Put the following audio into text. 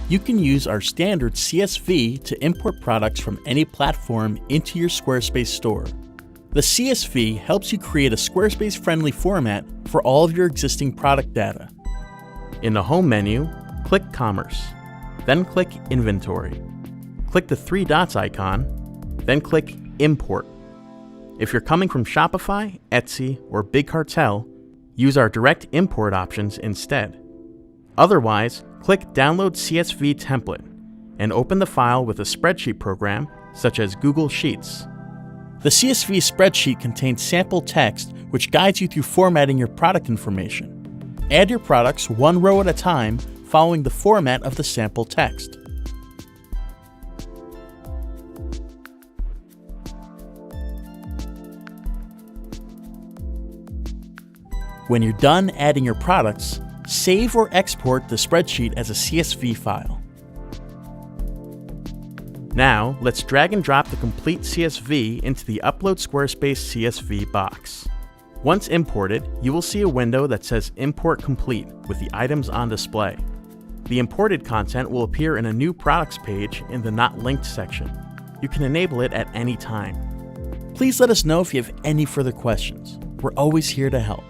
you can use our standard CSV to import products from any platform into your Squarespace store. The CSV helps you create a Squarespace-friendly format for all of your existing product data. In the Home menu, click Commerce, then click Inventory. Click the three dots icon, then click Import. If you're coming from Shopify, Etsy, or Big Cartel, use our direct import options instead. Otherwise, click Download CSV Template and open the file with a spreadsheet program such as Google Sheets. The CSV spreadsheet contains sample text which guides you through formatting your product information. Add your products one row at a time following the format of the sample text. When you're done adding your products, save or export the spreadsheet as a CSV file. Now, let's drag and drop the complete CSV into the Upload Squarespace CSV box. Once imported, you will see a window that says Import Complete with the items on display. The imported content will appear in a new products page in the Not Linked section. You can enable it at any time. Please let us know if you have any further questions. We're always here to help.